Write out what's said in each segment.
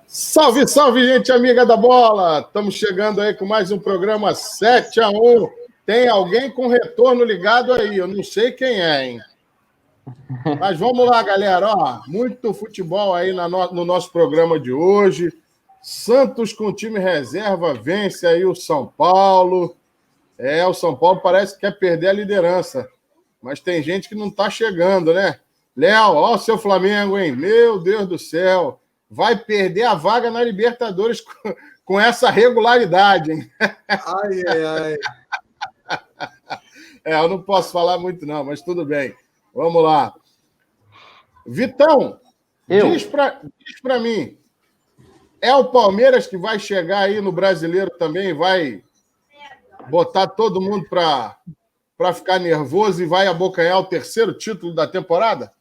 Salve, salve, gente amiga da bola! Estamos chegando aí com mais um programa 7-1. Tem alguém com retorno ligado aí, eu não sei quem é, hein? Mas vamos lá, galera. Ó, muito futebol aí no nosso programa de hoje. Santos com time reserva vence aí o São Paulo. O São Paulo parece que quer perder a liderança, mas tem gente que não está chegando, né? Léo, ó o seu Flamengo, hein? Meu Deus do céu! Vai perder a vaga na Libertadores com essa regularidade, hein? Ai, ai, ai. Eu não posso falar muito não, mas tudo bem. Vamos lá. Vitão, diz para mim, é o Palmeiras que vai chegar aí no Brasileiro também, vai botar todo mundo para ficar nervoso e vai abocanhar o terceiro título da temporada?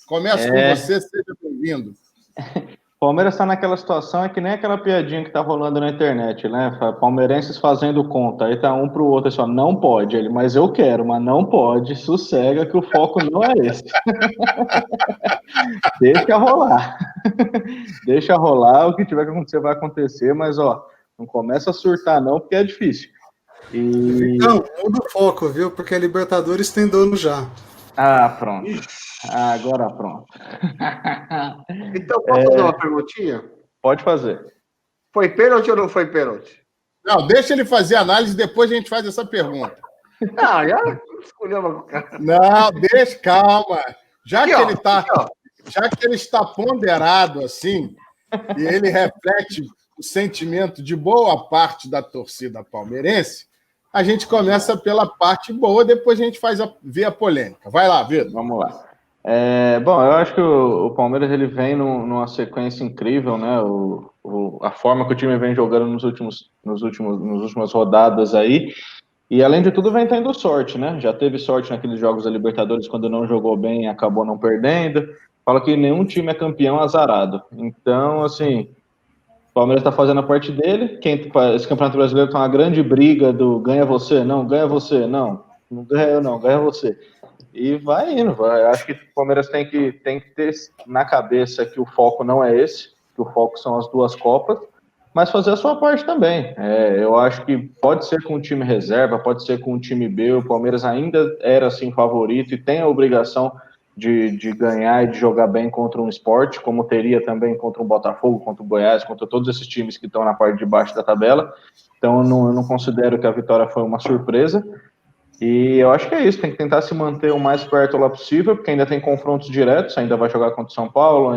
Começo com você, seja bem-vindo. Palmeiras está naquela situação, é que nem aquela piadinha que tá rolando na internet, né? Palmeirenses fazendo conta, aí tá um pro outro, só não pode. Ele, mas eu quero, mas não pode, sossega que o foco não é esse. Deixa rolar. Deixa rolar, o que tiver que acontecer vai acontecer, mas ó, não começa a surtar não, porque é difícil. Não, muda o foco, viu? Porque a Libertadores tem dono já. Ah, pronto. Agora pronto. Então, posso fazer uma perguntinha? Pode fazer. Foi pênalti ou não foi pênalti? Não, deixa ele fazer a análise, depois a gente faz essa pergunta. Não, já escolheu uma... Não, deixa, calma. Já aqui, que ele está ponderado assim, e ele reflete o sentimento de boa parte da torcida palmeirense, a gente começa pela parte boa, depois a gente vê a polêmica. Vai lá, Vitor. Vamos lá. Bom, eu acho que o Palmeiras ele vem numa sequência incrível, né? A forma que o time vem jogando nas últimas rodadas aí. E além de tudo, vem tendo sorte, né? Já teve sorte naqueles jogos da Libertadores, quando não jogou bem, acabou não perdendo. Fala que nenhum time é campeão azarado. Então, assim, o Palmeiras está fazendo a parte dele. Esse Campeonato Brasileiro está uma grande briga do ganha você, não ganha eu, não, ganha você. E vai indo, vai. Acho que o Palmeiras tem que ter na cabeça que o foco não é esse, que o foco são as duas Copas, mas fazer a sua parte também. Eu acho que pode ser com o time reserva, pode ser com o time B, o Palmeiras ainda era assim favorito e tem a obrigação de ganhar e de jogar bem contra um Sport, como teria também contra um Botafogo, contra o Goiás, contra todos esses times que estão na parte de baixo da tabela. Então eu não considero que a vitória foi uma surpresa. E eu acho que é isso, tem que tentar se manter o mais perto lá possível, porque ainda tem confrontos diretos, ainda vai jogar contra o São Paulo,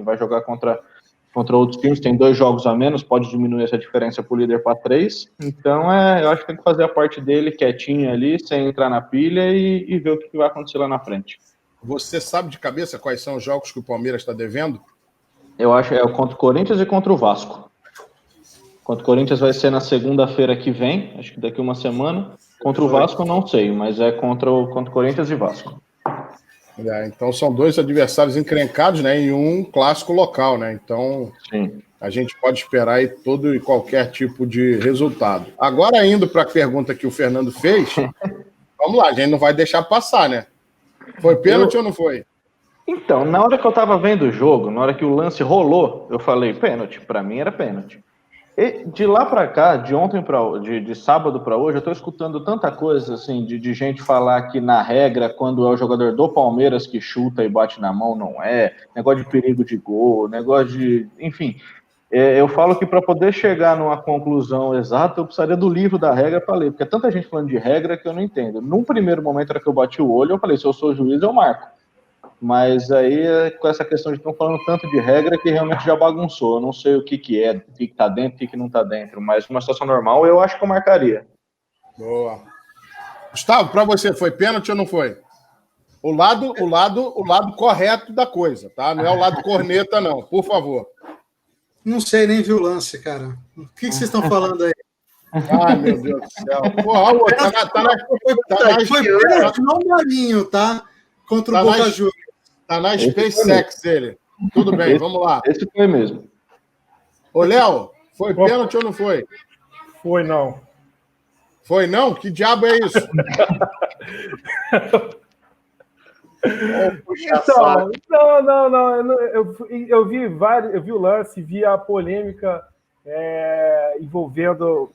vai jogar contra outros times, tem 2 jogos a menos, pode diminuir essa diferença para o líder para 3. Então, eu acho que tem que fazer a parte dele quietinho ali, sem entrar na pilha e ver o que vai acontecer lá na frente. Você sabe de cabeça quais são os jogos que o Palmeiras está devendo? Eu acho que é contra o Corinthians e contra o Vasco. Contra o Corinthians vai ser na segunda-feira que vem, acho que daqui uma semana. Contra o Vasco eu não sei, mas é contra o Corinthians e Vasco. Então são 2 adversários encrencados, né, em um clássico local, né? Então sim, a gente pode esperar aí todo e qualquer tipo de resultado. Agora, indo para a pergunta que o Fernando fez, vamos lá, a gente não vai deixar passar, né? Foi pênalti ou não foi? Então, na hora que eu tava vendo o jogo, na hora que o lance rolou, eu falei, pênalti, para mim era pênalti. E de lá para cá, de sábado para hoje, eu tô escutando tanta coisa assim de gente falar que na regra, quando é o jogador do Palmeiras que chuta e bate na mão, não é, negócio de perigo de gol, negócio de, enfim, eu falo que para poder chegar numa conclusão exata, eu precisaria do livro da regra para ler, porque é tanta gente falando de regra que eu não entendo. Num primeiro momento, era que eu bati o olho, eu falei, se eu sou juiz, eu marco. Mas aí, com essa questão de estão falando tanto de regra que realmente já bagunçou. Eu não sei o que é, o que tá dentro, o que não tá dentro. Mas numa situação normal, eu acho que eu marcaria. Boa. Gustavo, para você, foi pênalti ou não foi? O lado correto da coisa, tá? Não é o lado corneta, não. Por favor. Não sei, nem vi o lance, cara. O que vocês estão falando aí? Ai, meu Deus do céu. Porra, foi pênalti no Marinho, tá? Contra o Boca Juniors. Tá na SpaceX ele. Tudo bem, vamos lá. Esse foi mesmo. Ô, Léo, foi pênalti ou não foi? Foi não. Foi não? Que diabo é isso? Então, não. Eu vi o lance, vi a polêmica envolvendo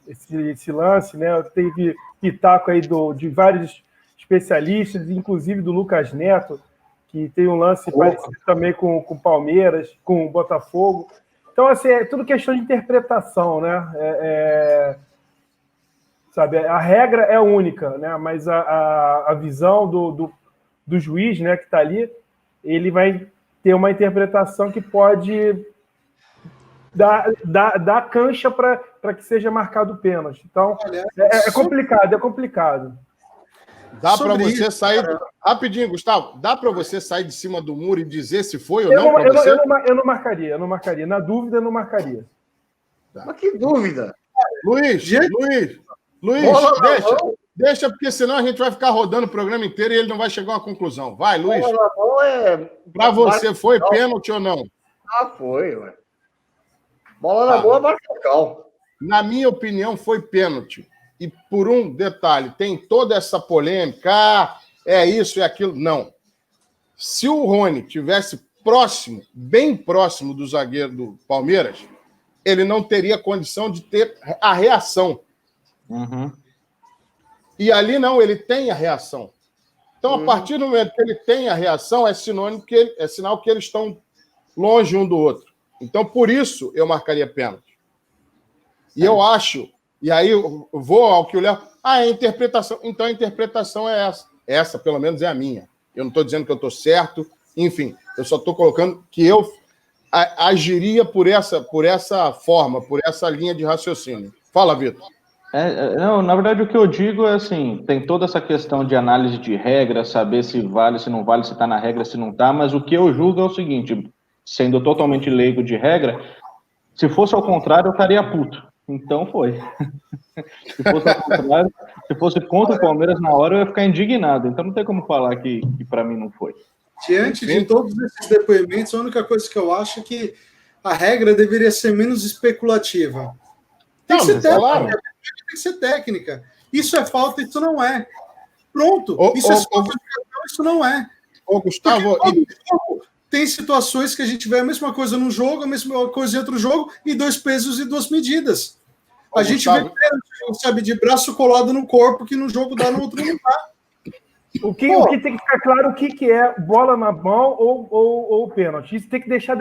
esse lance, né? Teve pitaco aí de vários especialistas, inclusive do Lucas Neto, que tem um lance parecido também com o Palmeiras, com o Botafogo. Então, assim, é tudo questão de interpretação, né? Sabe, a regra é única, né? Mas a visão do juiz, né, que está ali, ele vai ter uma interpretação que pode dar cancha para que seja marcado o pênalti. Então, é complicado. Dá para você sair... Rapidinho, Gustavo. Dá para você sair de cima do muro e dizer se foi ou não para você? Eu não marcaria. Na dúvida, eu não marcaria. Tá. Mas que dúvida? Luiz, deixa, porque senão a gente vai ficar rodando o programa inteiro e ele não vai chegar a uma conclusão. Vai, Luiz. Para você, foi pênalti ou não? Foi, ué. Bola na boa, marca local. Na minha opinião, foi pênalti. E por um detalhe, tem toda essa polêmica, é isso, é aquilo. Não. Se o Rony tivesse bem próximo do zagueiro do Palmeiras, ele não teria condição de ter a reação. Uhum. E ali não, ele tem a reação. Então, a partir do momento que ele tem a reação, é sinal que eles estão longe um do outro. Então, por isso, eu marcaria pênalti. E eu acho, e aí eu vou ao que o Léo... é a interpretação. Então, a interpretação é essa. Essa, pelo menos, é a minha. Eu não estou dizendo que eu estou certo. Enfim, eu só estou colocando que eu agiria por essa forma, por essa linha de raciocínio. Fala, Vitor. Não, na verdade, o que eu digo é assim, tem toda essa questão de análise de regra, saber se vale, se não vale, se está na regra, se não está, mas o que eu julgo é o seguinte, sendo totalmente leigo de regra, se fosse ao contrário, eu estaria puto. Então foi. Se fosse ao contrário, se fosse contra o Palmeiras na hora, eu ia ficar indignado. Então não tem como falar que para mim não foi. Diante de todos esses depoimentos, a única coisa que eu acho é que a regra deveria ser menos especulativa. Tem que ser técnica. Claro. Tem que ser técnica. Isso é falta, isso não é. Pronto. Isso é falta, isso não é. Gustavo, tem situações que a gente vê a mesma coisa num jogo, a mesma coisa em outro jogo, e 2 pesos e 2 medidas. A gente Gustavo, vê, sabe, de braço colado no corpo, que no jogo dá, no outro não dá. O que tem que ficar claro o que é bola na mão ou pênalti. Isso tem que deixar...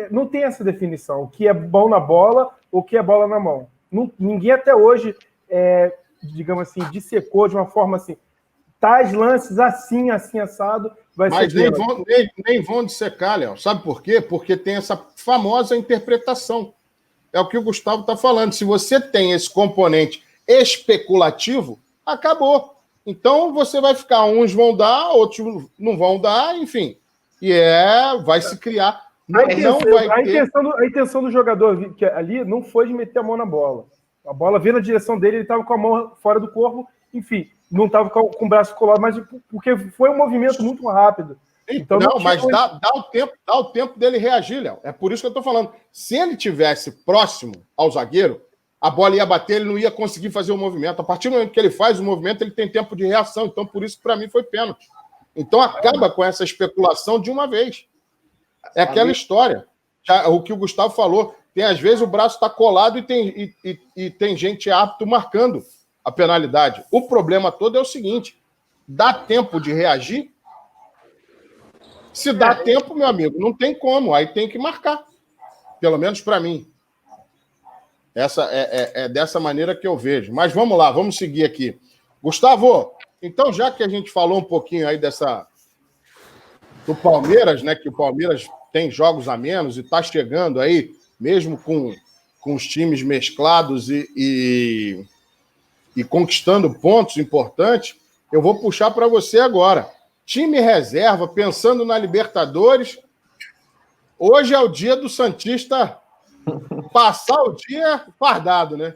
Não tem essa definição. O que é mão na bola ou o que é bola na mão. Ninguém até hoje, digamos assim, dissecou de uma forma assim, tais lances assim, assado, vai mas ser... nem vão dissecar, Léo. Sabe por quê? Porque tem essa famosa interpretação. É o que o Gustavo está falando. Se você tem esse componente especulativo, acabou. Então, você vai ficar, uns vão dar, outros não vão dar, enfim. E vai se criar. A intenção do jogador que ali não foi de meter a mão na bola. A bola veio na direção dele, ele estava com a mão fora do corpo, enfim, não estava com o braço colado, mas porque foi um movimento muito rápido. Então, mas dá o tempo dele reagir, Léo. É por isso que eu estou falando. Se ele tivesse próximo ao zagueiro, a bola ia bater, ele não ia conseguir fazer o movimento. A partir do momento que ele faz o movimento, ele tem tempo de reação. Então, por isso, para mim, foi pênalti. Então, acaba com essa especulação de uma vez. É aquela história. O que o Gustavo falou. Tem, às vezes, o braço está colado e tem gente apto marcando a penalidade. O problema todo é o seguinte. Dá tempo de reagir? Se dá tempo, meu amigo, não tem como. Aí tem que marcar. Pelo menos para mim. Essa é dessa maneira que eu vejo. Mas vamos lá, vamos seguir aqui. Gustavo, então já que a gente falou um pouquinho aí do Palmeiras, né? Que o Palmeiras tem jogos a menos e está chegando aí, mesmo com os times mesclados e conquistando pontos importantes, eu vou puxar para você agora. Time reserva, pensando na Libertadores, hoje é o dia do Santista passar o dia fardado, né?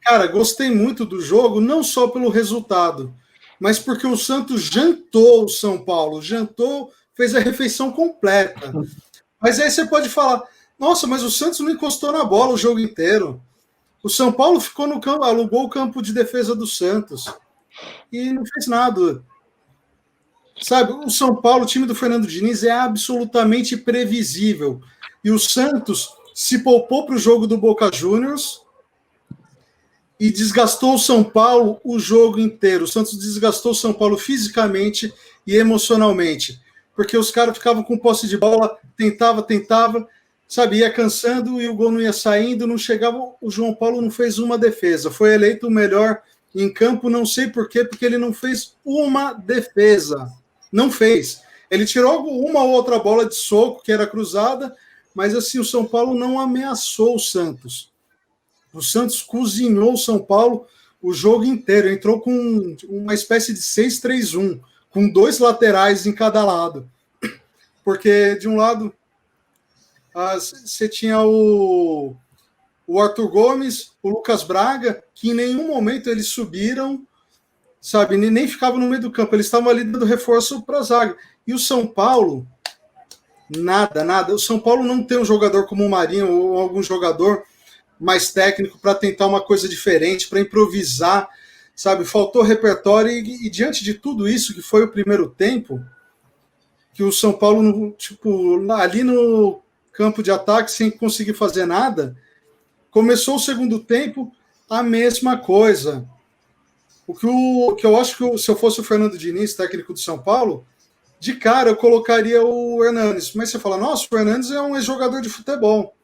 Cara, gostei muito do jogo, não só pelo resultado, mas porque o Santos jantou o São Paulo, fez a refeição completa. Mas aí você pode falar, nossa, mas o Santos não encostou na bola o jogo inteiro. O São Paulo ficou no campo, alugou o campo de defesa do Santos e não fez nada. Sabe, o São Paulo, o time do Fernando Diniz é absolutamente previsível. E o Santos se poupou para o jogo do Boca Juniors e desgastou o São Paulo o jogo inteiro. O Santos desgastou o São Paulo fisicamente e emocionalmente, porque os caras ficavam com posse de bola, tentava, sabe, ia cansando e o gol não ia saindo, não chegava. O João Paulo não fez uma defesa, foi eleito o melhor em campo, não sei por quê, porque ele não fez uma defesa, não fez. Ele tirou uma ou outra bola de soco, que era cruzada, mas assim, o São Paulo não ameaçou o Santos. O Santos cozinhou o São Paulo o jogo inteiro, entrou com uma espécie de 6-3-1, com 2 laterais em cada lado. Porque, de um lado, você tinha o Arthur Gomes, o Lucas Braga, que em nenhum momento eles subiram, sabe, nem ficavam no meio do campo, eles estavam ali dando reforço para a zaga. E o São Paulo, nada. O São Paulo não tem um jogador como o Marinho ou algum jogador mais técnico para tentar uma coisa diferente, para improvisar, sabe? Faltou repertório e diante de tudo isso que foi o primeiro tempo, que o São Paulo, tipo, ali no campo de ataque, sem conseguir fazer nada, começou o segundo tempo a mesma coisa. O que eu acho que se eu fosse o Fernando Diniz, técnico do São Paulo, de cara eu colocaria o Hernanes. Mas você fala, nossa, o Hernanes é um ex-jogador de futebol.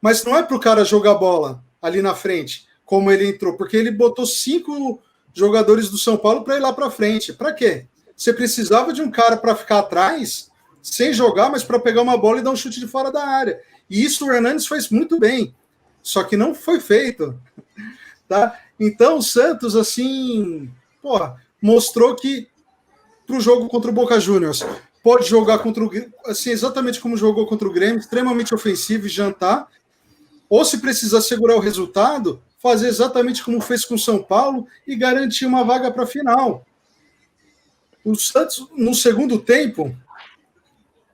Mas não é para o cara jogar bola ali na frente, como ele entrou, porque ele botou 5 jogadores do São Paulo para ir lá para frente. Para quê? Você precisava de um cara para ficar atrás, sem jogar, mas para pegar uma bola e dar um chute de fora da área. E isso o Hernanes fez muito bem, só que não foi feito. Tá? Então o Santos, assim, mostrou que para o jogo contra o Boca Juniors pode jogar contra o assim, exatamente como jogou contra o Grêmio, extremamente ofensivo e jantar. Ou se precisar segurar o resultado, fazer exatamente como fez com o São Paulo e garantir uma vaga para a final. O Santos, no segundo tempo,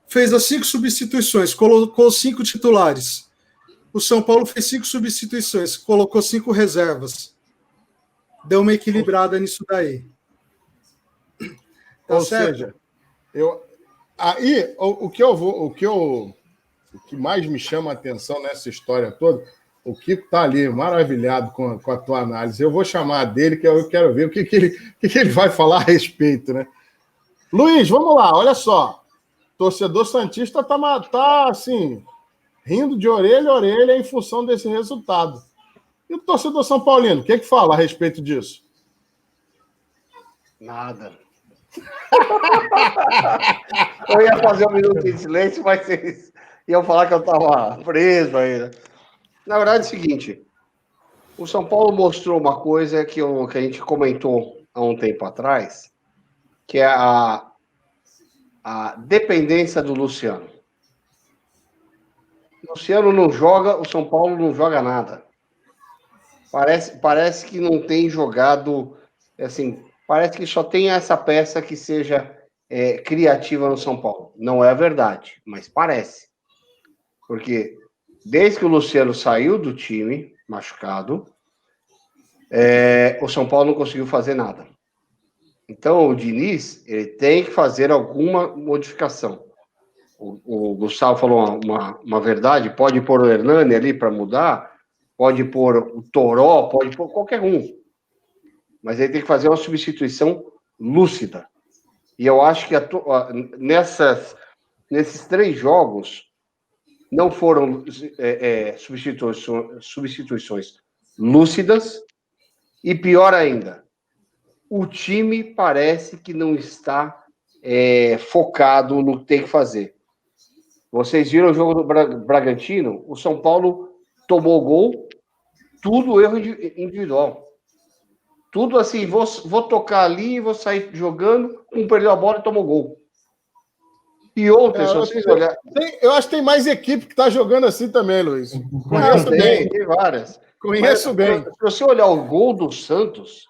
fez as 5 substituições, colocou 5 titulares. O São Paulo fez 5 substituições, colocou 5 reservas. Deu uma equilibrada nisso daí. Ou seja, o que mais me chama a atenção nessa história toda, o Kiko está ali maravilhado com a tua análise. Eu vou chamar dele, que eu quero ver o que ele vai falar a respeito, né? Luiz, vamos lá, olha só. Torcedor santista tá assim, rindo de orelha a orelha em função desse resultado. E o torcedor são paulino, o que fala a respeito disso? Nada. Eu ia fazer um minuto de silêncio, mas vocês iam falar que eu estava preso ainda. Na verdade é o seguinte, o São Paulo mostrou uma coisa que a gente comentou há um tempo atrás, que é a dependência do Luciano. O Luciano não joga, o São Paulo não joga nada. Parece que não tem jogado, assim, parece que só tem essa peça que seja criativa no São Paulo. Não é verdade, mas parece. Porque desde que o Luciano saiu do time, machucado, o São Paulo não conseguiu fazer nada. Então, o Diniz, ele tem que fazer alguma modificação. O Gustavo falou uma verdade, pode pôr o Hernani ali para mudar, pode pôr o Toró, pode pôr qualquer um. Mas ele tem que fazer uma substituição lúcida. E eu acho que nesses 3 jogos não foram substituições lúcidas, e pior ainda, o time parece que não está focado no que tem que fazer. Vocês viram o jogo do Bragantino? O São Paulo tomou gol, tudo erro individual. Tudo assim, vou tocar ali, vou sair jogando, perdeu a bola e tomou gol. E ontem, se vocês olharem... Eu acho que tem mais equipe que está jogando assim também, Luiz. Conheço bem. Tem várias. Conheço bem. Se você olhar o gol do Santos,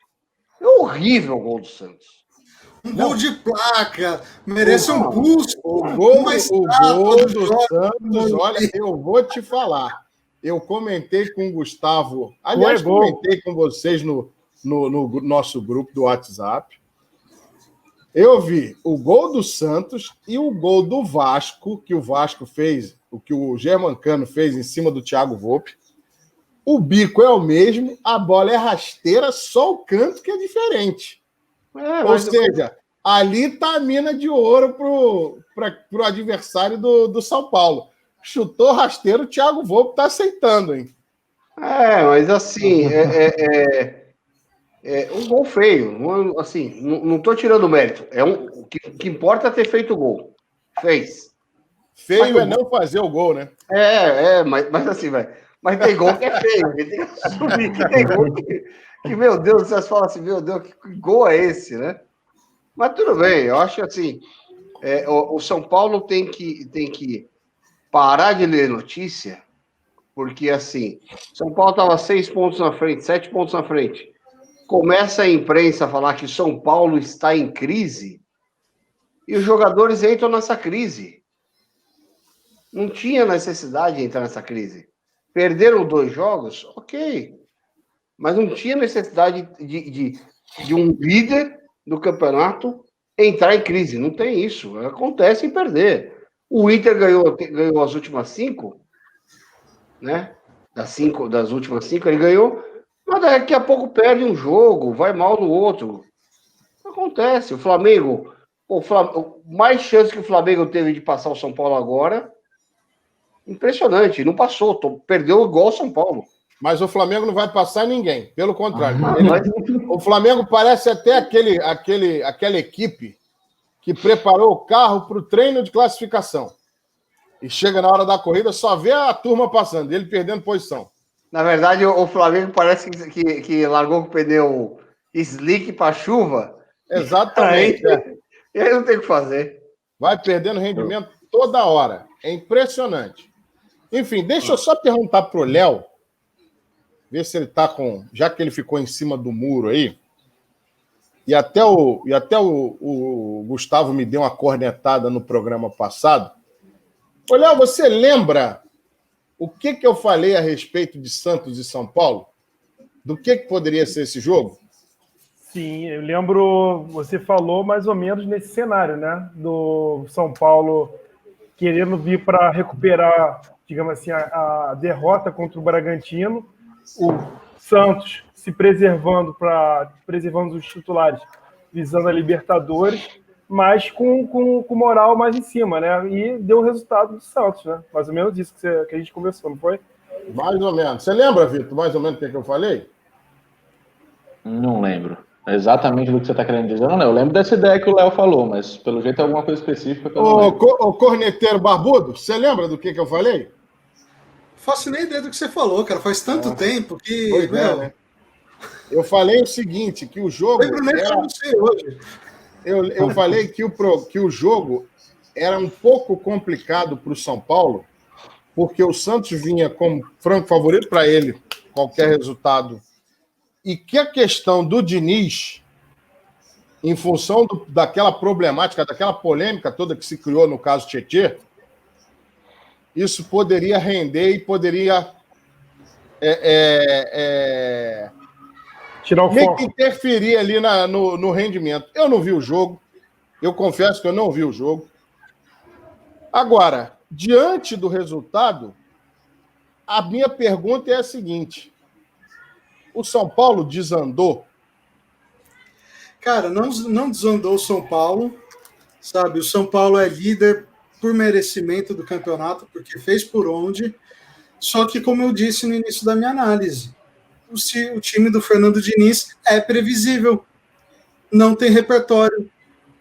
é horrível o gol do Santos. Um gol de placa, merece um busto. O gol do Santos, olha, eu vou te falar. Eu comentei com o Gustavo, aliás, comentei com vocês no nosso grupo do WhatsApp. Eu vi o gol do Santos e o gol do Vasco, que o Vasco fez, o que o Germancano fez em cima do Thiago Volpe. O bico é o mesmo, a bola é rasteira, só o canto que é diferente. Ou seja, ali está a mina de ouro pro adversário do São Paulo. Chutou rasteiro, o Thiago Volpe está aceitando, hein? Mas assim, um gol feio. Assim, não estou tirando mérito. O que importa é ter feito o gol. Fez. Feio é não fazer o gol, né? Mas assim, velho. Mas tem gol que é feio. Tem que assumir que tem gol que, meu Deus, vocês falam assim, meu Deus, que gol é esse, né? Mas tudo bem, eu acho que assim, o São Paulo tem que parar de ler notícia, porque assim, São Paulo estava 6 pontos na frente, 7 pontos na frente. Começa a imprensa a falar que São Paulo está em crise e os jogadores entram nessa crise. Não tinha necessidade de entrar nessa crise. Perderam 2 jogos? Ok. Mas não tinha necessidade de um líder do campeonato entrar em crise. Não tem isso. Acontece em perder. O Inter ganhou as últimas 5, né? Das últimas 5 ele ganhou, mas daqui a pouco perde um jogo, vai mal no outro. Acontece. O Flamengo, mais chance que o Flamengo teve de passar o São Paulo agora, impressionante. Não passou, perdeu igual o São Paulo. Mas o Flamengo não vai passar ninguém. Pelo contrário. O Flamengo parece até aquela equipe que preparou o carro para o treino de classificação. E chega na hora da corrida, só vê a turma passando, ele perdendo posição. Na verdade, o Flamengo parece que largou com o pneu slick para chuva. Exatamente. E aí não tem o que fazer. Vai perdendo rendimento toda hora. É impressionante. Enfim, deixa eu só perguntar para o Léo, ver se ele está com... Já que ele ficou em cima do muro aí, e até o Gustavo me deu uma cornetada no programa passado. Ô, Léo, você lembra o que eu falei a respeito de Santos e São Paulo? Do que poderia ser esse jogo? Sim, eu lembro, você falou mais ou menos nesse cenário, né? Do São Paulo querendo vir para recuperar, digamos assim, a derrota contra o Bragantino, o Santos se preservando os titulares, visando a Libertadores, mas com moral mais em cima, né? E deu o resultado do Santos, né? Mais ou menos isso que a gente conversou, não foi? Mais ou menos. Você lembra, Vitor, mais ou menos o que eu falei? Não lembro. Exatamente do que você está querendo dizer. Não, eu lembro dessa ideia que o Léo falou, mas pelo jeito é alguma coisa específica que eu não lembro. O corneteiro barbudo, você lembra do que eu falei? Faço nem ideia do que você falou, cara. Faz tanto tempo que... Pois é, né? Eu falei o seguinte, que o jogo... Lembro nem que eu não sei hoje. Eu falei que o jogo era um pouco complicado para o São Paulo, porque o Santos vinha como franco favorito para ele, qualquer resultado. E que a questão do Diniz, em função daquela problemática, daquela polêmica toda que se criou no caso Tietê, isso poderia render e poderia tirar o foco. Interferir ali no rendimento. Eu não vi o jogo, eu confesso que eu não vi o jogo. Agora, diante do resultado, a minha pergunta é a seguinte: o São Paulo desandou? Cara, não desandou o São Paulo, sabe? O São Paulo é líder por merecimento do campeonato, porque fez por onde. Só que, como eu disse no início da minha análise, o time do Fernando Diniz é previsível, não tem repertório.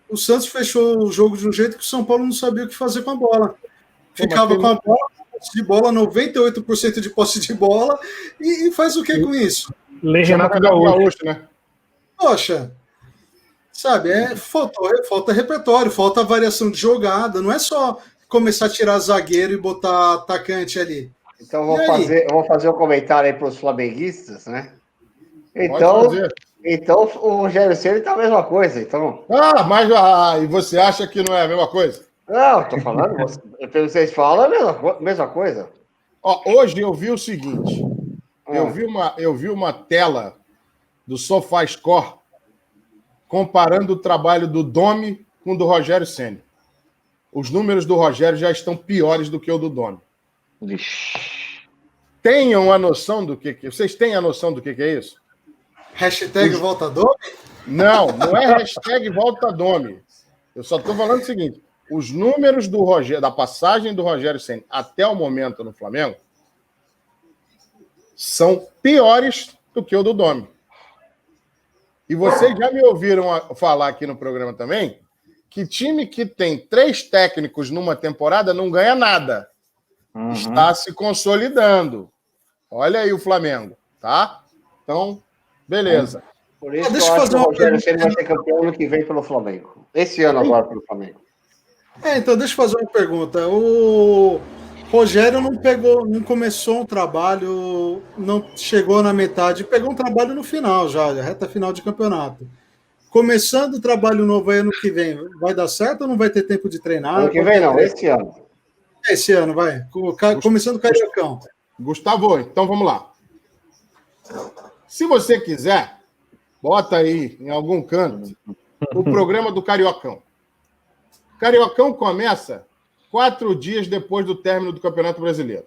O Santos fechou o jogo de um jeito que o São Paulo não sabia o que fazer com a bola. Ficava com a bola, posse de bola, 98% de posse de bola, e faz o que com isso? Lei Renato Gaúcho, né? Poxa, sabe, falta repertório, falta variação de jogada, não é só começar a tirar zagueiro e botar atacante ali. Então eu vou fazer um comentário aí para os flamenguistas, né? Então o Rogério Ceni tá a mesma coisa, então. Mas e você acha que não é a mesma coisa? Não, tô falando, vocês falam a mesma coisa. Hoje eu vi o seguinte, eu vi uma tela do SofaScore comparando o trabalho do Domi com o do Rogério Ceni. Os números do Rogério já estão piores do que o do Domi. Tenham a noção do que... Vocês têm a noção do que é isso? Hashtag volta Domi? Não é hashtag volta Domi. Eu só estou falando o seguinte, os números do Rogério, da passagem do Rogério Ceni até o momento no Flamengo são piores do que o do Domi. E vocês já me ouviram falar aqui no programa também que time que tem 3 técnicos numa temporada não ganha nada. Está se consolidando. Olha aí o Flamengo, tá? Então, beleza. Por isso deixa eu acho que o Rogério Ceni vai ser campeão ano que vem pelo Flamengo. Esse ano agora pelo Flamengo. Então deixa eu fazer uma pergunta. O Rogério não começou um trabalho, não chegou na metade, pegou um trabalho no final já, reta final de campeonato. Começando o trabalho novo aí ano que vem, vai dar certo ou não vai ter tempo de treinar? Ano que vem não, esse ano. Esse ano, vai. Começando o Cariocão. Gustavo, então vamos lá. Se você quiser, bota aí em algum canto o programa do Cariocão. Cariocão começa 4 dias depois do término do Campeonato Brasileiro.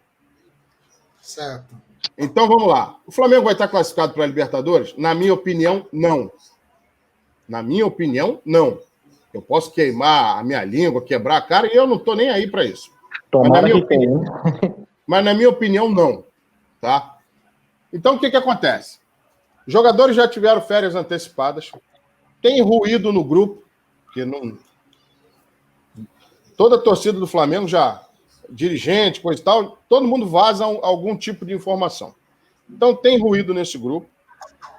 Certo. Então vamos lá. O Flamengo vai estar classificado para a Libertadores? Na minha opinião, não. Na minha opinião, não. Eu posso queimar a minha língua, quebrar a cara, e eu não estou nem aí para isso. Mas na minha opinião, não. Tá? Então, o que acontece? Os jogadores já tiveram férias antecipadas, tem ruído no grupo, que não... Toda a torcida do Flamengo já, dirigente, coisa e tal, todo mundo vaza algum tipo de informação. Então, tem ruído nesse grupo.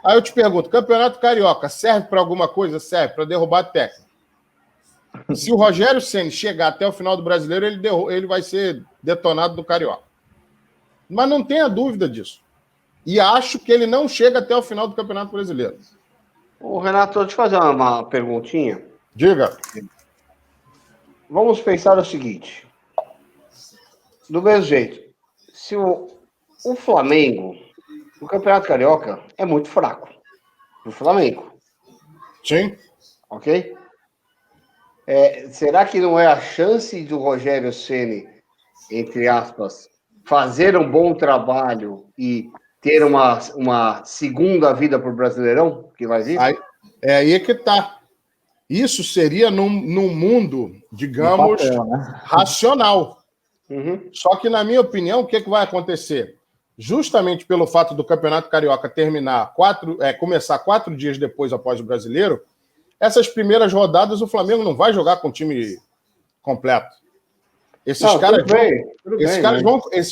Aí eu te pergunto, Campeonato Carioca serve para alguma coisa? Serve para derrubar técnico. Se o Rogério Ceni chegar até o final do Brasileiro, ele vai ser detonado do Carioca. Mas não tenha dúvida disso. E acho que ele não chega até o final do Campeonato Brasileiro. Ô, Renato, deixa eu te fazer uma perguntinha. Diga. Vamos pensar o seguinte. Do mesmo jeito, se o Flamengo, o Campeonato Carioca, é muito fraco. O Flamengo. Sim. Ok? Será que não é a chance do Rogério Ceni, entre aspas, fazer um bom trabalho e ter uma segunda vida para o Brasileirão que vai vir? Aí que tá. Isso seria num mundo, digamos, papel, né? Racional. Uhum. Só que, na minha opinião, o que vai acontecer? Justamente pelo fato do Campeonato Carioca começar 4 dias depois após o Brasileiro, essas primeiras rodadas o Flamengo não vai jogar com o time completo. Esses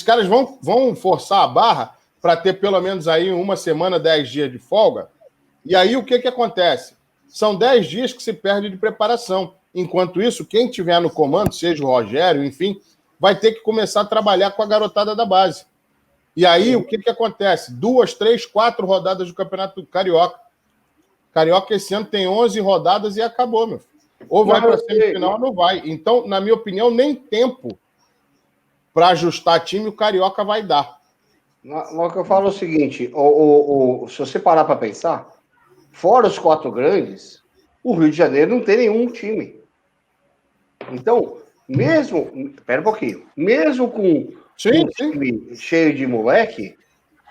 caras vão forçar a barra para ter pelo menos aí 1 semana, 10 dias de folga. E aí o que acontece? São 10 dias que se perde de preparação. Enquanto isso, quem tiver no comando, seja o Rogério, enfim, vai ter que começar a trabalhar com a garotada da base. E aí, o que acontece? 2, 3, 4 rodadas do Campeonato Carioca. Carioca esse ano tem 11 rodadas e acabou, meu filho. Ou vai para a semifinal ou não vai. Então, na minha opinião, nem tempo para ajustar time o Carioca vai dar. O que eu falo é o seguinte, se você parar para pensar, fora os 4 grandes, o Rio de Janeiro não tem nenhum time. Então, espera um pouquinho, mesmo com um time cheio de moleque,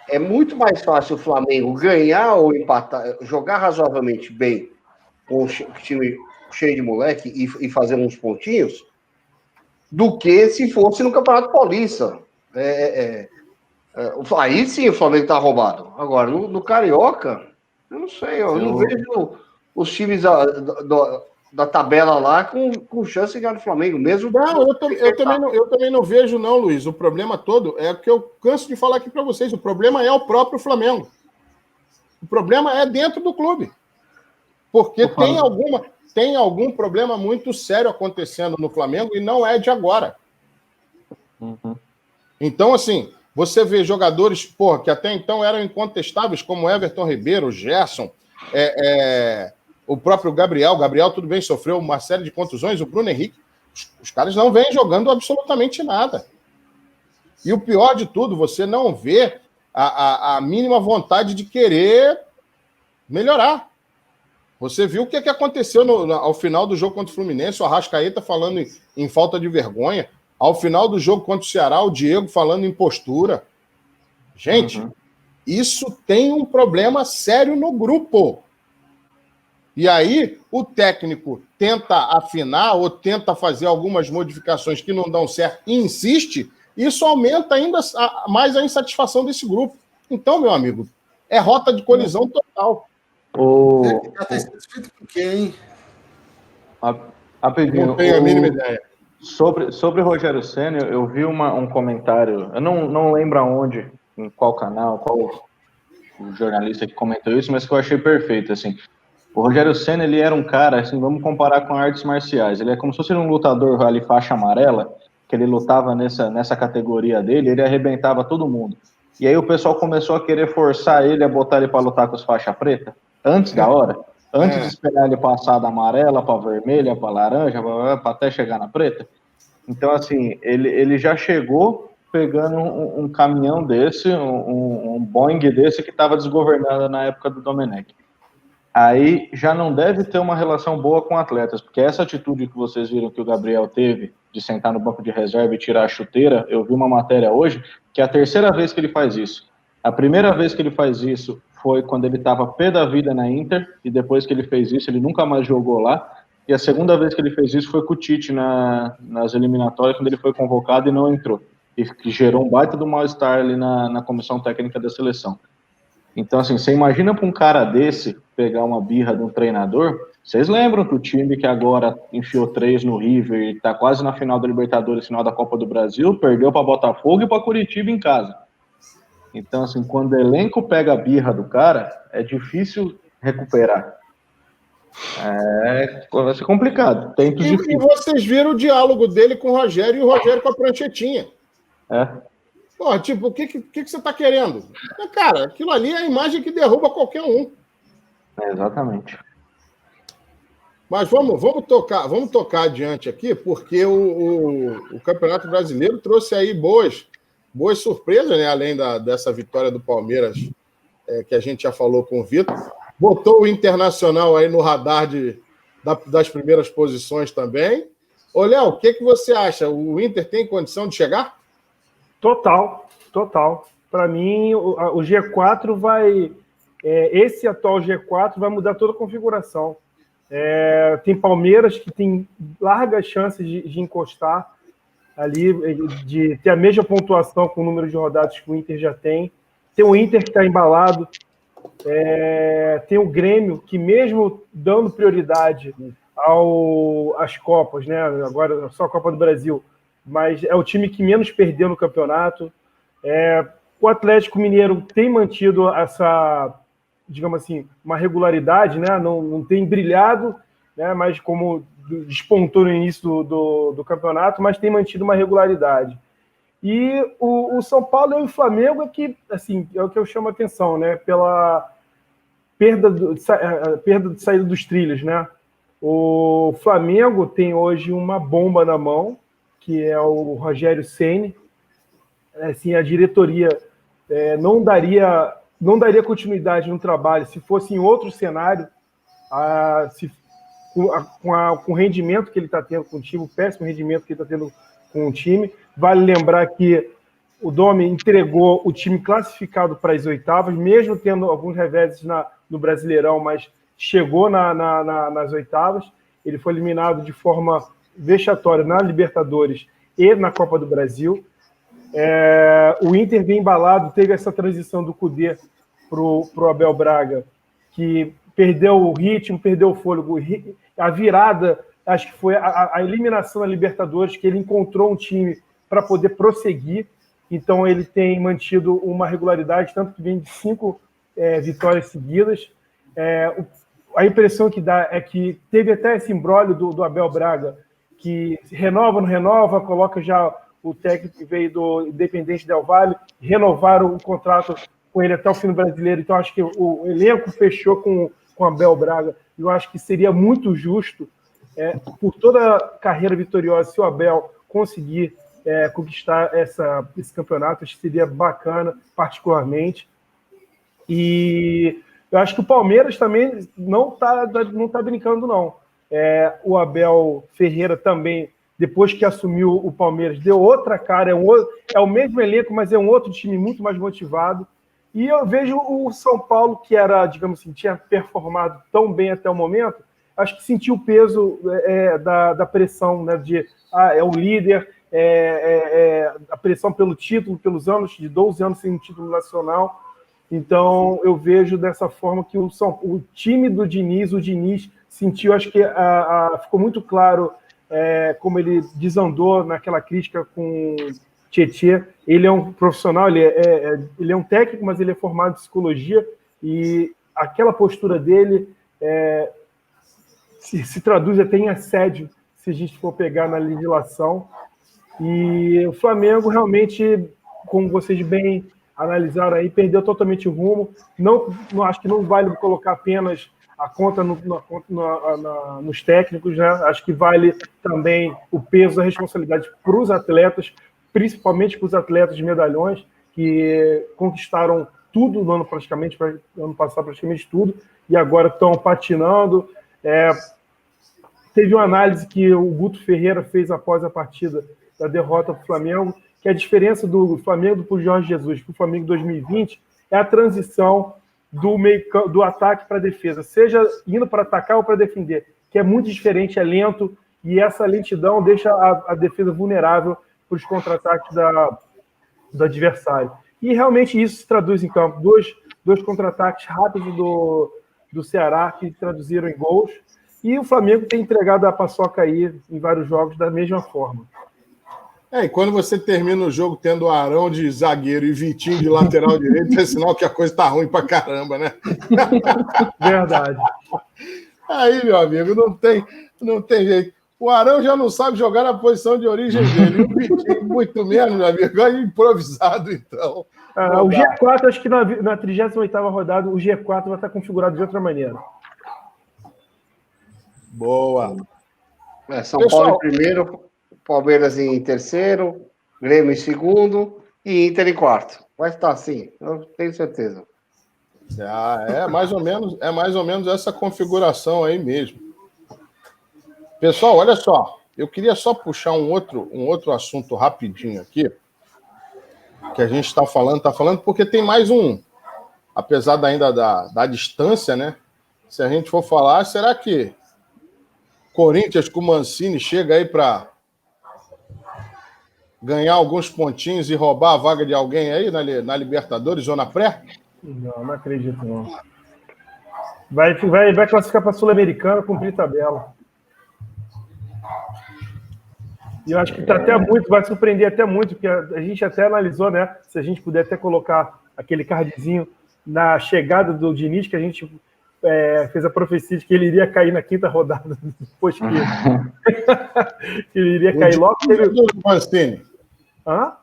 é muito mais fácil o Flamengo ganhar ou empatar, jogar razoavelmente bem com o time cheio de moleque e fazer uns pontinhos, do que se fosse no Campeonato Paulista. Aí sim o Flamengo tá roubado. Agora, no Carioca, eu não sei, eu não vejo os times da tabela lá com chance de ganhar do Flamengo, mesmo. Não, eu também não vejo, não, Luiz. O problema todo é que eu canso de falar aqui para vocês. O problema é o próprio Flamengo. O problema é dentro do clube. Porque tem algum problema muito sério acontecendo no Flamengo e não é de agora. Uhum. Então, assim, você vê jogadores que até então eram incontestáveis, como Everton Ribeiro, Gerson, o próprio Gabriel. Gabriel, tudo bem, sofreu uma série de contusões. O Bruno Henrique, os caras não vêm jogando absolutamente nada. E o pior de tudo, você não vê a mínima vontade de querer melhorar. Você viu o que aconteceu ao final do jogo contra o Fluminense, o Arrascaeta falando em falta de vergonha. Ao final do jogo contra o Ceará, o Diego falando em postura. Gente, isso tem um problema sério no grupo. E aí, o técnico tenta afinar ou tenta fazer algumas modificações que não dão certo e insiste, isso aumenta ainda mais a insatisfação desse grupo. Então, meu amigo, é rota de colisão total. Já está satisfeito com quem? Não tenho a mínima ideia. Sobre o Rogério Ceni, eu vi um comentário, eu não lembro aonde, em qual canal, qual o jornalista que comentou isso, mas que eu achei perfeito, assim. O Rogério Ceni, ele era um cara, assim, vamos comparar com artes marciais, ele é como se fosse um lutador ali faixa amarela, que ele lutava nessa categoria dele, ele arrebentava todo mundo. E aí o pessoal começou a querer forçar ele a botar ele para lutar com os faixa preta, antes da hora, antes de esperar ele passar da amarela para vermelha, para laranja, para até chegar na preta. Então, assim, ele já chegou pegando um caminhão desse, um Boeing desse que estava desgovernado na época do Domenech. Aí já não deve ter uma relação boa com atletas, porque essa atitude que vocês viram que o Gabriel teve, de sentar no banco de reserva e tirar a chuteira, eu vi uma matéria hoje, que é a terceira vez que ele faz isso. A primeira vez que ele faz isso foi quando ele estava pé da vida na Inter, e depois que ele fez isso, ele nunca mais jogou lá. E a segunda vez que ele fez isso foi com o Tite nas eliminatórias, quando ele foi convocado e não entrou. E que gerou um baita do mal-estar ali na comissão técnica da seleção. Então, assim, você imagina para um cara desse pegar uma birra de um treinador? Vocês lembram que o time que agora enfiou 3 no River e está quase na final da Libertadores, final da Copa do Brasil, perdeu para Botafogo e para Curitiba em casa. Então, assim, quando o elenco pega a birra do cara, é difícil recuperar. Vai ser complicado. E vocês viram o diálogo dele com o Rogério e o Rogério com a pranchetinha. Pô, tipo, o que você tá querendo? Cara, aquilo ali é a imagem que derruba qualquer um. Exatamente. Mas vamos tocar adiante aqui, porque o Campeonato Brasileiro trouxe aí boas surpresas, né? Além dessa vitória do Palmeiras, que a gente já falou com o Vitor. Botou o Internacional aí no radar das primeiras posições também. Ô, Léo, o que você acha? O Inter tem condição de chegar? Total. Para mim, o G4 vai... esse atual G4 vai mudar toda a configuração. Tem Palmeiras que tem largas chances de encostar ali, de ter a mesma pontuação com o número de rodadas que o Inter já tem. Tem o Inter que está embalado. Tem o Grêmio, que mesmo dando prioridade às Copas, né? Agora só a Copa do Brasil, mas é o time que menos perdeu no campeonato. O Atlético Mineiro tem mantido essa, digamos assim, uma regularidade, né? Não tem brilhado, né? Mas como despontou no início do campeonato, mas tem mantido uma regularidade. E o São Paulo e o Flamengo é que, assim, é o que eu chamo a atenção, né? Pela perda de saída dos trilhos, né? O Flamengo tem hoje uma bomba na mão, que é o Rogério Ceni. Assim, a diretoria não daria continuidade no trabalho se fosse em outro cenário, com o rendimento que ele está tendo com o time, o péssimo rendimento que ele está tendo com o time. Vale lembrar que o Domi entregou o time classificado para as oitavas, mesmo tendo alguns reveses no Brasileirão, mas chegou nas oitavas. Ele foi eliminado de forma vexatória na Libertadores e na Copa do Brasil. O Inter vem embalado, teve essa transição do Kudê para o Abel Braga, que perdeu o ritmo, perdeu o fôlego. A virada, acho que foi a eliminação da Libertadores, que ele encontrou um time para poder prosseguir. Então ele tem mantido uma regularidade, tanto que vem de 5 vitórias seguidas. A impressão que dá é que teve até esse imbróglio do Abel Braga, que renova, não renova, coloca já o técnico que veio do Independente Del Valle, renovaram o contrato com ele até o fim do Brasileiro. Então acho que o elenco fechou com o Abel Braga. Eu acho que seria muito justo, por toda a carreira vitoriosa, se o Abel conseguir conquistar esse campeonato. Acho que seria bacana, particularmente. E Eu acho que o Palmeiras também não tá brincando, não. O Abel Ferreira também, depois que assumiu o Palmeiras, deu outra cara, é o mesmo elenco, mas é um outro time muito mais motivado. E eu vejo o São Paulo, que era, digamos assim, tinha performado tão bem até o momento, acho que sentiu o peso da pressão, né, é o líder, a pressão pelo título, pelos anos, de 12 anos sem um título nacional. Então, eu vejo dessa forma que o time do Diniz, o Diniz sentiu, acho que ficou muito claro como ele desandou naquela crítica com Tietê. Ele é um profissional, ele é um técnico, mas ele é formado em psicologia, e aquela postura dele se traduz até em assédio, se a gente for pegar na legislação. E o Flamengo realmente, como vocês bem analisaram aí, perdeu totalmente o rumo. Não acho que não vale colocar apenas a conta nos técnicos, né? Acho que vale também o peso da responsabilidade para os atletas, principalmente para os atletas de medalhões, que conquistaram tudo no ano passado, praticamente tudo, e agora estão patinando. Teve uma análise que o Guto Ferreira fez após a partida da derrota para o Flamengo, que a diferença do Flamengo para o Jorge Jesus para o Flamengo 2020 é a transição do ataque para a defesa, seja indo para atacar ou para defender, que é muito diferente, é lento, e essa lentidão deixa a defesa vulnerável para os contra-ataques do adversário. E realmente isso se traduz em campo. Dois contra-ataques rápidos do Ceará que traduziram em gols, e o Flamengo tem entregado a paçoca aí em vários jogos da mesma forma. E quando você termina o jogo tendo o Arão de zagueiro e Vitinho de lateral direito, é sinal que a coisa tá ruim pra caramba, né? Verdade. Aí, meu amigo, não tem jeito. O Arão já não sabe jogar na posição de origem dele. E o Vitinho, muito menos, meu amigo. É improvisado, então. O G4, acho que na 38ª rodada, o G4 vai estar configurado de outra maneira. Boa. São Paulo em primeiro, Palmeiras em terceiro, Grêmio em segundo e Inter em quarto. Vai estar assim, eu tenho certeza. É mais ou menos essa configuração aí mesmo. Pessoal, olha só, eu queria só puxar um outro assunto rapidinho aqui, que a gente está falando porque tem mais um, apesar ainda da distância, né? Se a gente for falar, será que Corinthians com o Mancini chega aí para ganhar alguns pontinhos e roubar a vaga de alguém aí na Libertadores ou na pré? Não acredito, não. Vai classificar para a Sul-Americana, cumprir tabela. E eu acho que vai surpreender até muito, porque a gente até analisou, né? Se a gente puder até colocar aquele cardzinho na chegada do Diniz, que a gente fez a profecia de que ele iria cair na 5ª rodada, depois que ele iria cair logo. Do Mancini? Hã?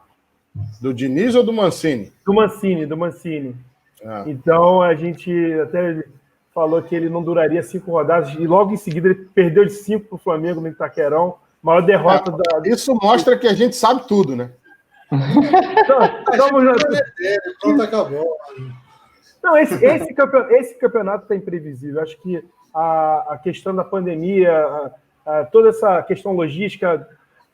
Do Diniz ou do Mancini? Do Mancini. Então, a gente até falou que ele não duraria 5 rodadas, e logo em seguida ele perdeu de 5 para o Flamengo no Itaquerão. Maior derrota Isso mostra que a gente sabe tudo, né? Pronto, acabou. Não, esse campeonato está imprevisível. Acho que a questão da pandemia, toda essa questão logística,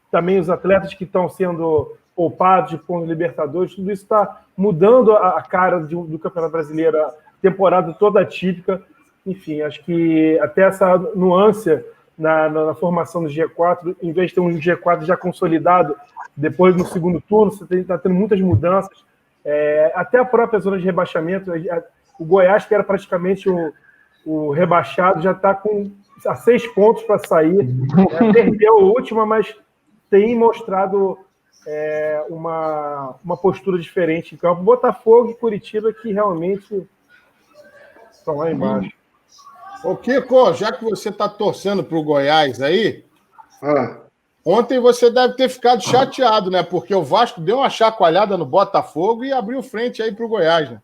também os atletas que estão sendo poupados com os Libertadores, tudo isso está mudando a cara do Campeonato Brasileiro, a temporada toda atípica. Enfim, acho que até essa nuance na formação do G4, em vez de ter um G4 já consolidado, depois no segundo turno, você está tendo muitas mudanças. Até a própria zona de rebaixamento, o Goiás, que era praticamente o rebaixado, já está a 6 pontos para sair. Perdeu a última, mas tem mostrado uma postura diferente em campo. Botafogo e Curitiba, que realmente estão lá embaixo. Ô, Kiko, já que você está torcendo para o Goiás aí, ontem você deve ter ficado chateado, né? Porque o Vasco deu uma chacoalhada no Botafogo e abriu frente aí para o Goiás, né?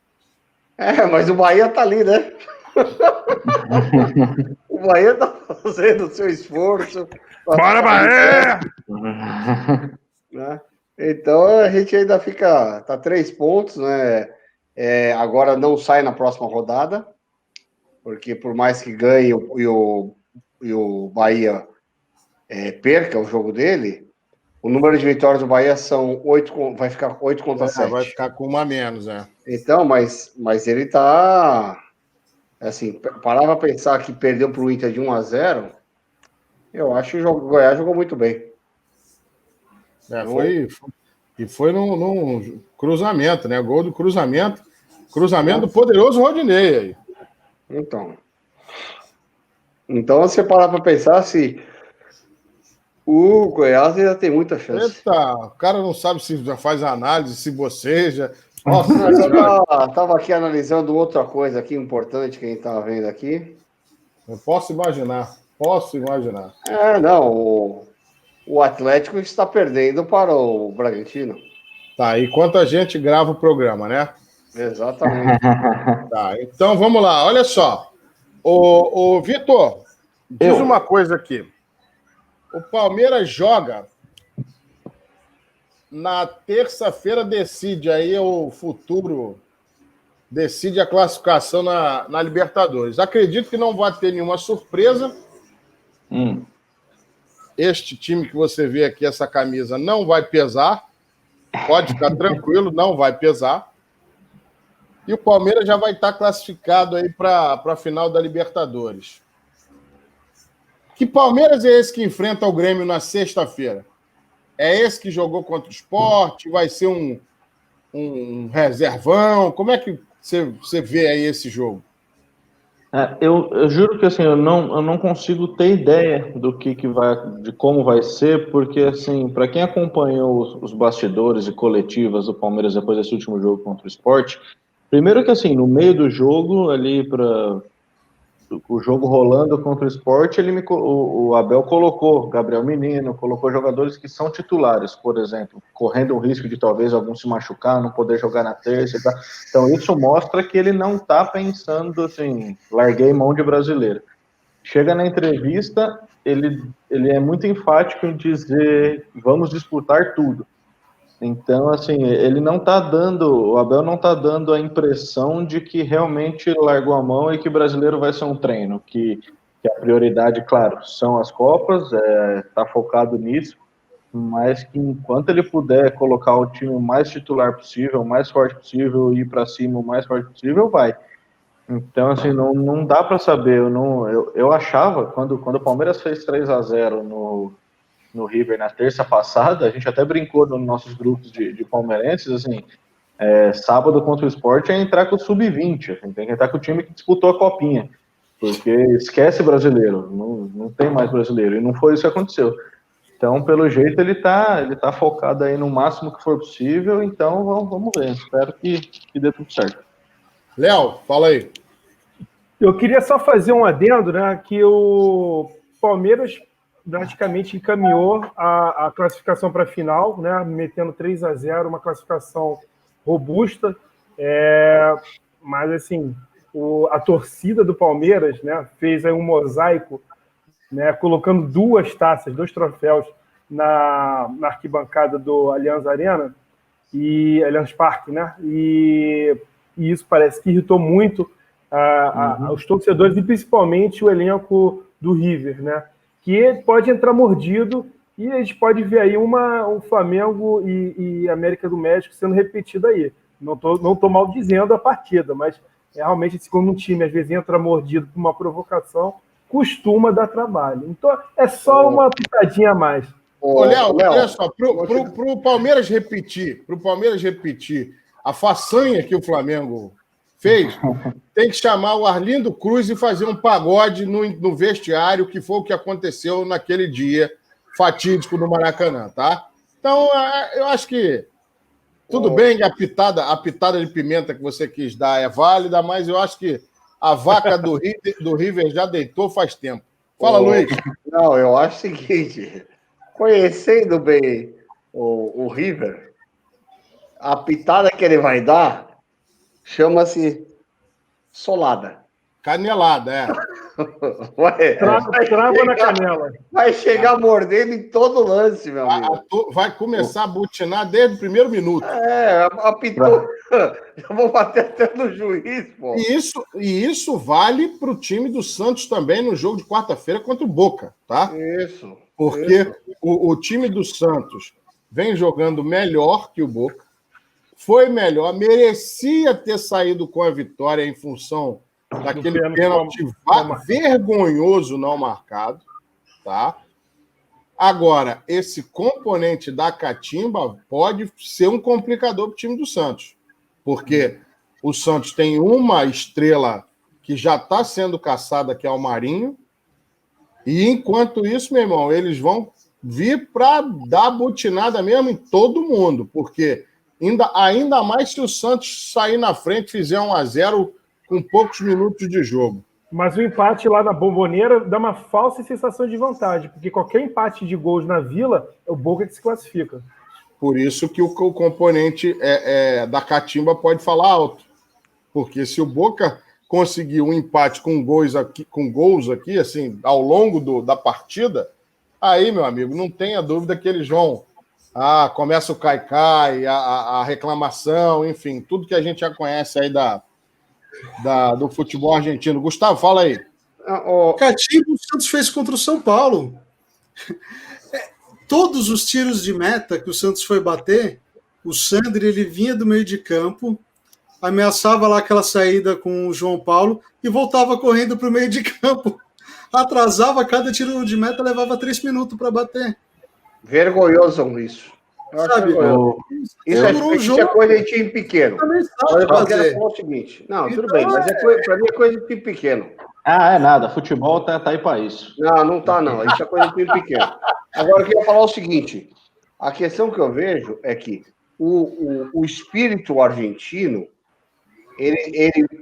Mas o Bahia tá ali, né? O Bahia tá fazendo o seu esforço. Bora, Bahia! Né? Então a gente ainda fica. Tá 3 pontos, né? Agora não sai na próxima rodada. porque por mais que ganhe e o Bahia perca o jogo dele, o número de vitórias do Bahia são 8, vai ficar 8 contra 7. Vai ficar com uma a menos, né? Então, mas ele tá... Assim, parar para pensar que perdeu para o Inter de 1-0, eu acho que o Goiás jogou muito bem. Foi num cruzamento, né? Gol do cruzamento. Cruzamento do poderoso Rodinei aí. Então você parar para pensar se o Goiás ainda tem muita chance. Eita, o cara não sabe se já faz análise, se boceja. Nossa, eu tava aqui analisando outra coisa aqui importante que a gente tava vendo aqui. Eu posso imaginar. Não, o Atlético está perdendo para o Bragantino. Tá, enquanto a gente grava o programa, né? Exatamente. Tá, então vamos lá, olha só. Ô Vitor, diz uma coisa aqui. O Palmeiras joga na terça-feira, decide aí o futuro, decide a classificação na Libertadores. Acredito que não vai ter nenhuma surpresa. Este time que você vê aqui, essa camisa, não vai pesar. Pode ficar tranquilo, não vai pesar. E o Palmeiras já vai estar classificado aí para a final da Libertadores. Que Palmeiras é esse que enfrenta o Grêmio na sexta-feira? É esse que jogou contra o Sport? Vai ser um reservão? Como é que você vê aí esse jogo? Eu juro que assim, eu não consigo ter ideia de como vai ser, porque assim, para quem acompanhou os bastidores e coletivas do Palmeiras depois desse último jogo contra o Sport, primeiro que assim, no meio do jogo, ali para o jogo rolando contra o Sport, o Abel colocou Gabriel Menino, colocou jogadores que são titulares, por exemplo, correndo o risco de talvez algum se machucar, não poder jogar na terça. Então isso mostra que ele não está pensando assim, larguei mão de brasileiro. Chega na entrevista, ele é muito enfático em dizer, vamos disputar tudo. Então, assim, o Abel não está dando a impressão de que realmente largou a mão e que o brasileiro vai ser um treino, que a prioridade, claro, são as Copas, está focado nisso, mas que enquanto ele puder colocar o time o mais titular possível, o mais forte possível, ir para cima o mais forte possível, vai. Então, assim, não dá para saber, eu achava, quando o Palmeiras fez 3-0 no River na terça passada, a gente até brincou nos nossos grupos de palmeirenses, assim, sábado contra o Sport é entrar com o sub-20, assim, tem que entrar com o time que disputou a copinha, porque esquece brasileiro, não tem mais brasileiro, e não foi isso que aconteceu. Então, pelo jeito, ele tá focado aí no máximo que for possível, então vamos ver, espero que dê tudo certo. Léo, fala aí. Eu queria só fazer um adendo, né, que o Palmeiras praticamente encaminhou a classificação para a final, né, metendo 3-0, uma classificação robusta, mas assim, a torcida do Palmeiras, né, fez aí um mosaico, né, colocando 2 taças, 2 troféus na arquibancada do Allianz Arena, e Allianz Parque, né, e isso parece que irritou muito os torcedores e principalmente o elenco do River, né, que pode entrar mordido e a gente pode ver aí um Flamengo e América do México sendo repetido aí. Não tô maldizendo a partida, mas realmente, quando um time às vezes entra mordido por uma provocação, costuma dar trabalho. Então, é só uma pitadinha a mais. Léo, olha só, pro Palmeiras repetir a façanha que o Flamengo fez, tem que chamar o Arlindo Cruz e fazer um pagode no vestiário, que foi o que aconteceu naquele dia fatídico do Maracanã, tá? Então, eu acho que tudo bem que a pitada de pimenta que você quis dar é válida, mas eu acho que a vaca do River já deitou faz tempo. Fala, Luiz. Não, eu acho o seguinte, conhecendo bem o River, a pitada que ele vai dar chama-se solada. Canelada, Trava na canela. Vai chegar mordendo em todo lance, meu amigo. Vai começar a butinar desde o primeiro minuto. Apitou. Eu vou bater até no juiz, pô. E isso vale para o time do Santos também no jogo de quarta-feira contra o Boca, tá? Isso. Porque o time do Santos vem jogando melhor que o Boca, foi melhor, merecia ter saído com a vitória em função daquele pênalti vergonhoso não marcado, tá? Agora, esse componente da catimba pode ser um complicador para o time do Santos, porque o Santos tem uma estrela que já está sendo caçada, que é o Marinho, e enquanto isso, meu irmão, eles vão vir para dar butinada mesmo em todo mundo, porque ainda mais se o Santos sair na frente e fizer 1-0 com poucos minutos de jogo. Mas o empate lá na Bomboneira dá uma falsa sensação de vantagem, porque qualquer empate de gols na Vila, é o Boca que se classifica. Por isso que o componente da catimba pode falar alto. Porque se o Boca conseguir um empate com gols aqui, assim, ao longo da partida, aí, meu amigo, não tenha dúvida que eles vão... começa o cai-cai, a reclamação, enfim, tudo que a gente já conhece aí do futebol argentino. Gustavo, fala aí. Catimba o Santos fez contra o São Paulo. Todos os tiros de meta que o Santos foi bater, o Sandri, ele vinha do meio de campo, ameaçava lá aquela saída com o João Paulo e voltava correndo para o meio de campo. Atrasava, cada tiro de meta levava 3 minutos para bater. Vergonhoso isso. Isso é coisa de time pequeno. Eu quero falar o seguinte. Não, tudo bem, mas para mim é coisa de time pequeno. É nada. Futebol tá aí para isso. Não tá, não. Isso é coisa de time pequeno. Agora, eu queria falar o seguinte. A questão que eu vejo é que o espírito argentino,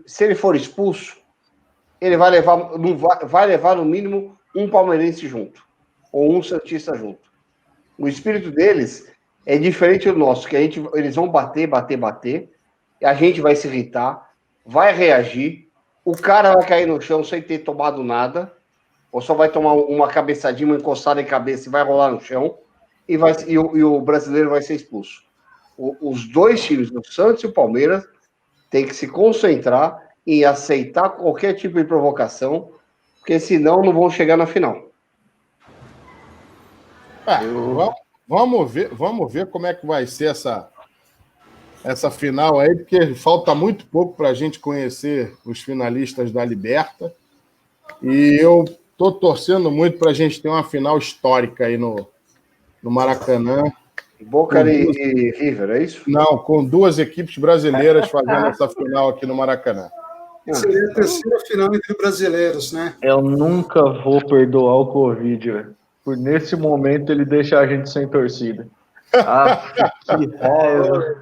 se ele for expulso, ele vai levar no mínimo um palmeirense junto, ou um santista junto. O espírito deles é diferente do nosso, que eles vão bater, e a gente vai se irritar, vai reagir, o cara vai cair no chão sem ter tomado nada, ou só vai tomar uma cabeçadinha, uma encostada em cabeça e vai rolar no chão, e o brasileiro vai ser expulso. Os dois times, o Santos e o Palmeiras, têm que se concentrar em aceitar qualquer tipo de provocação, porque senão não vão chegar na final. Vamos ver como é que vai ser essa final aí, porque falta muito pouco para a gente conhecer os finalistas da Liberta. E eu estou torcendo muito para a gente ter uma final histórica aí no Maracanã. Boca e River, é isso? Não, com 2 equipes brasileiras fazendo essa final aqui no Maracanã. Seria a terceira final entre brasileiros, né? Eu nunca vou perdoar o Covid, velho. Por nesse momento ele deixa a gente sem torcida. Que raiva.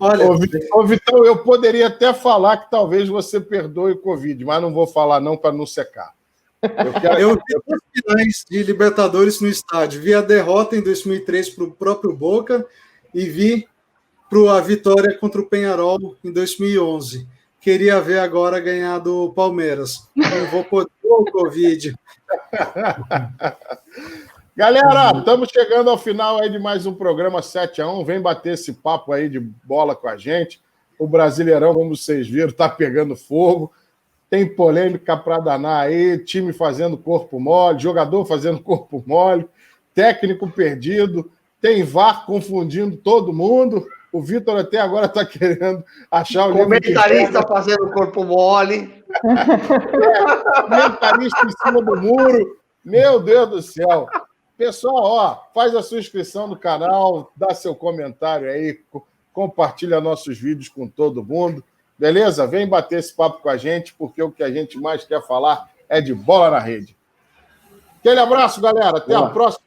Olha, Ô, Vitão, eu poderia até falar que talvez você perdoe o Covid, mas não vou falar não para não secar. Eu vi 2 finais de Libertadores no estádio. Vi a derrota em 2003 para o próprio Boca e vi a vitória contra o Peñarol em 2011. Queria ver agora ganhar do Palmeiras. Não vou poder o Covid. Galera, estamos chegando ao final aí de mais um programa 7-1. Vem bater esse papo aí de bola com a gente. O Brasileirão, como vocês viram, está pegando fogo. Tem polêmica para danar aí, time fazendo corpo mole, jogador fazendo corpo mole, técnico perdido, tem VAR confundindo todo mundo. O Vitor até agora está querendo achar o comentarista fazendo corpo mole. Comentarista em cima do muro. Meu Deus do céu. Pessoal, faz a sua inscrição no canal, dá seu comentário aí, compartilha nossos vídeos com todo mundo. Beleza? Vem bater esse papo com a gente, porque o que a gente mais quer falar é de bola na rede. Aquele abraço, galera. Até a próxima.